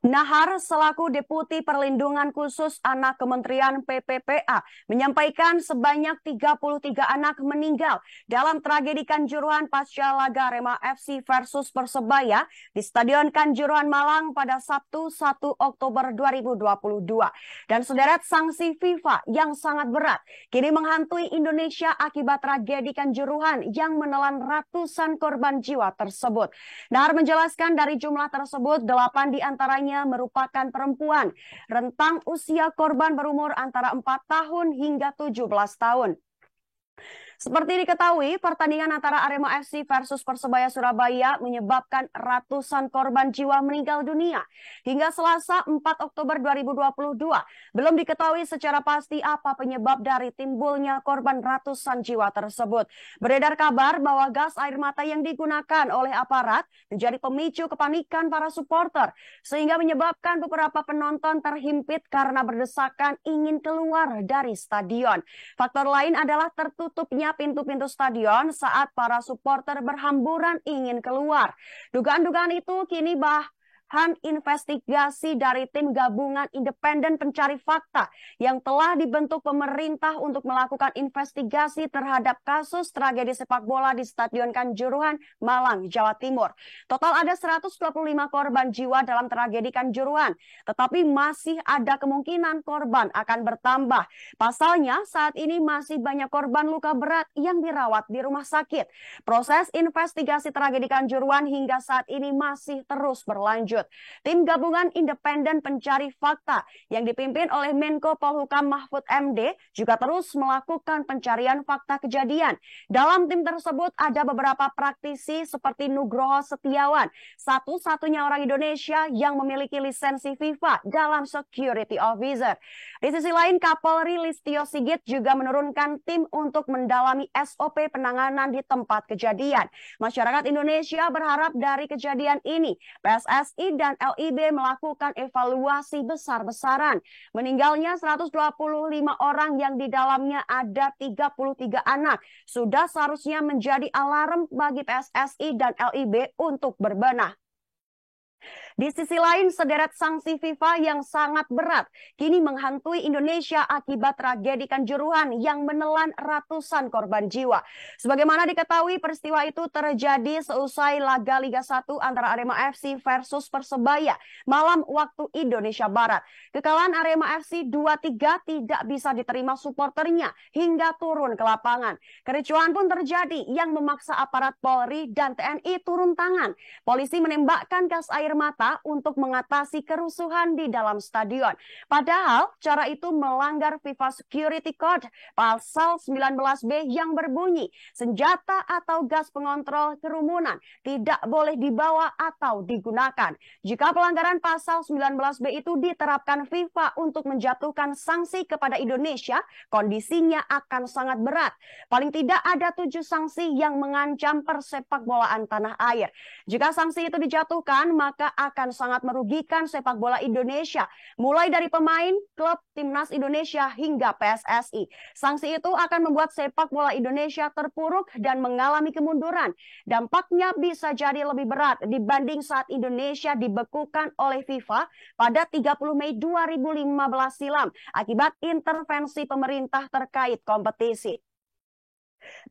Nahar selaku Deputi Perlindungan Khusus Anak Kementerian PPPA menyampaikan sebanyak 33 anak meninggal dalam tragedi Kanjuruhan pasca laga Arema FC versus Persebaya di Stadion Kanjuruhan Malang pada Sabtu 1 Oktober 2022. Dan sederet sanksi FIFA yang sangat berat kini menghantui Indonesia akibat tragedi Kanjuruhan yang menelan ratusan korban jiwa tersebut. Nahar menjelaskan dari jumlah tersebut 8 diantaranya merupakan perempuan. Rentang usia korban berumur antara 4 tahun hingga 17 tahun. Seperti diketahui, pertandingan antara Arema FC versus Persebaya Surabaya menyebabkan ratusan korban jiwa meninggal dunia. Hingga Selasa 4 Oktober 2022, belum diketahui secara pasti apa penyebab dari timbulnya korban ratusan jiwa tersebut. Beredar kabar bahwa gas air mata yang digunakan oleh aparat menjadi pemicu kepanikan para supporter, sehingga menyebabkan beberapa penonton terhimpit karena berdesakan ingin keluar dari stadion. Faktor lain adalah tertutupnya pintu-pintu stadion saat para supporter berhamburan ingin keluar. Dugaan-dugaan itu kini bahan investigasi dari tim gabungan independen pencari fakta yang telah dibentuk pemerintah untuk melakukan investigasi terhadap kasus tragedi sepak bola di Stadion Kanjuruhan, Malang, Jawa Timur. Total ada 125 korban jiwa dalam tragedi Kanjuruhan, tetapi masih ada kemungkinan korban akan bertambah. Pasalnya, saat ini masih banyak korban luka berat yang dirawat di rumah sakit. Proses investigasi tragedi Kanjuruhan hingga saat ini masih terus berlanjut. Tim gabungan independen pencari fakta yang dipimpin oleh Menko Polhukam Mahfud MD juga terus melakukan pencarian fakta kejadian. Dalam tim tersebut ada beberapa praktisi seperti Nugroho Setiawan, satu-satunya orang Indonesia yang memiliki lisensi FIFA dalam security officer. Di sisi lain, Kapolri Listio Sigit juga menurunkan tim untuk mendalami SOP penanganan di tempat kejadian. Masyarakat Indonesia berharap dari kejadian ini, PSSI dan LIB melakukan evaluasi besar-besaran. Meninggalnya 125 orang yang di dalamnya ada 33 anak sudah seharusnya menjadi alarm bagi PSSI dan LIB untuk berbenah. Di sisi lain, sederet sanksi FIFA yang sangat berat kini menghantui Indonesia akibat tragedi Kanjuruhan yang menelan ratusan korban jiwa. Sebagaimana diketahui, peristiwa itu terjadi seusai laga Liga 1 antara Arema FC versus Persebaya malam waktu Indonesia Barat. Kekalahan Arema FC 2-3 tidak bisa diterima supporternya hingga turun ke lapangan. Kericuhan pun terjadi yang memaksa aparat Polri dan TNI turun tangan. Polisi menembakkan gas air mata untuk mengatasi kerusuhan di dalam stadion. Padahal cara itu melanggar FIFA Security Code pasal 19B yang berbunyi senjata atau gas pengontrol kerumunan tidak boleh dibawa atau digunakan. Jika pelanggaran pasal 19B itu diterapkan FIFA untuk menjatuhkan sanksi kepada Indonesia, kondisinya akan sangat berat. Paling tidak ada 7 sanksi yang mengancam persepak bolaan tanah air. Jika sanksi itu dijatuhkan, maka akan sangat merugikan sepak bola Indonesia, mulai dari pemain, klub, timnas Indonesia hingga PSSI. Sanksi itu akan membuat sepak bola Indonesia terpuruk dan mengalami kemunduran. Dampaknya bisa jadi lebih berat dibanding saat Indonesia dibekukan oleh FIFA pada 30 Mei 2015 silam akibat intervensi pemerintah terkait kompetisi.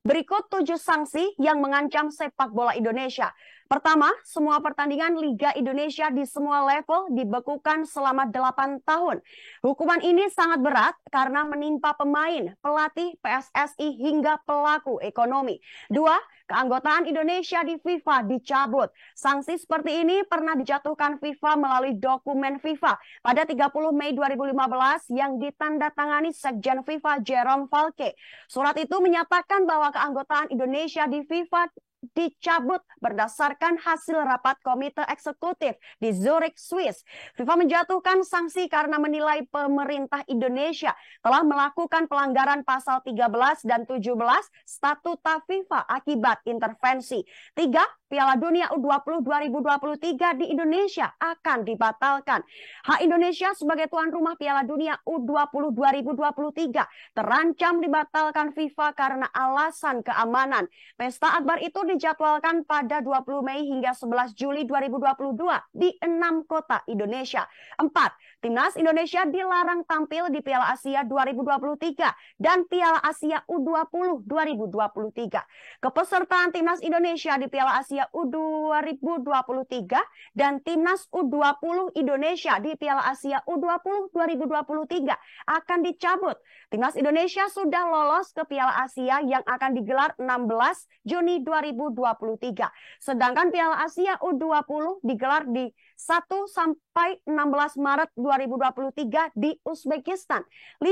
Berikut 7 sanksi yang mengancam sepak bola Indonesia. Pertama, semua pertandingan Liga Indonesia di semua level dibekukan selama 8 tahun. Hukuman ini sangat berat karena menimpa pemain, pelatih, PSSI hingga pelaku ekonomi. 2, keanggotaan Indonesia di FIFA dicabut. Sanksi seperti ini pernah dijatuhkan FIFA melalui dokumen FIFA pada 30 Mei 2015 yang ditandatangani Sekjen FIFA Jerome Valcke. Surat itu menyatakan bahwa keanggotaan Indonesia di FIFA dicabut berdasarkan hasil rapat komite eksekutif di Zurich, Swiss. FIFA menjatuhkan sanksi karena menilai pemerintah Indonesia telah melakukan pelanggaran pasal 13 dan 17 statuta FIFA akibat intervensi. 3, Piala Dunia U20 2023 di Indonesia akan dibatalkan. Hak Indonesia sebagai tuan rumah Piala Dunia U20 2023 terancam dibatalkan FIFA karena alasan keamanan. Pesta akbar itu dijadwalkan pada 20 Mei hingga 11 Juli 2022 di 6 kota Indonesia. 4. Timnas Indonesia dilarang tampil di Piala Asia 2023 dan Piala Asia U20 2023. Kepesertaan Timnas Indonesia di Piala Asia U2023 dan Timnas U20 Indonesia di Piala Asia U20 2023 akan dicabut. Timnas Indonesia sudah lolos ke Piala Asia yang akan digelar 16 Juni 2023. Sedangkan Piala Asia U20 digelar di 1 sampai 16 Maret 2023 di Uzbekistan. 5.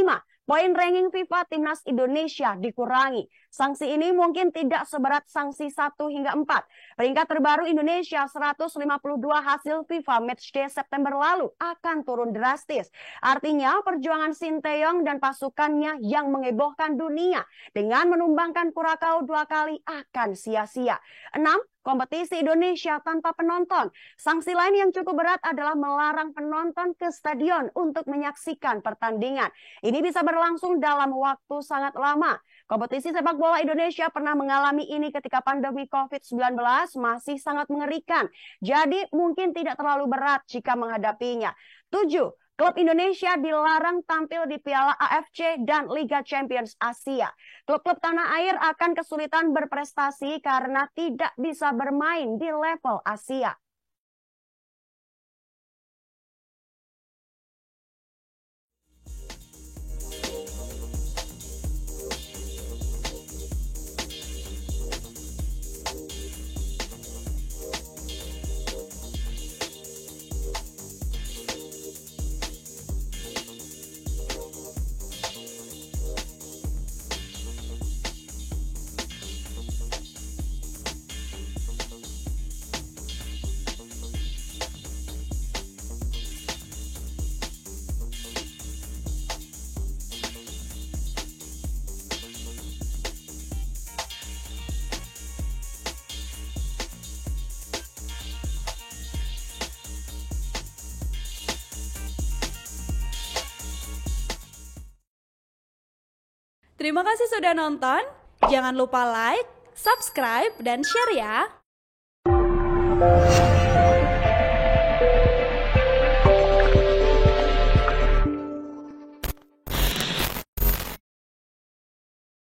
Poin ranking FIFA Timnas Indonesia dikurangi. Sanksi ini mungkin tidak seberat sanksi 1 hingga 4. Peringkat terbaru Indonesia 152 hasil FIFA Matchday September lalu akan turun drastis. Artinya perjuangan Sinteyong dan pasukannya yang mengebohkan dunia dengan menumbangkan Kurakau 2 kali akan sia-sia. 6. Kompetisi Indonesia tanpa penonton. Sanksi lain yang cukup berat adalah melarang penonton ke stadion untuk menyaksikan pertandingan. Ini bisa berlangsung dalam waktu sangat lama. Kompetisi sepak bola Indonesia pernah mengalami ini ketika pandemi COVID-19 masih sangat mengerikan. Jadi mungkin tidak terlalu berat jika menghadapinya. 7. Klub Indonesia dilarang tampil di Piala AFC dan Liga Champions Asia. Klub-klub tanah air akan kesulitan berprestasi karena tidak bisa bermain di level Asia. Terima kasih sudah nonton. Jangan lupa like, subscribe, dan share ya.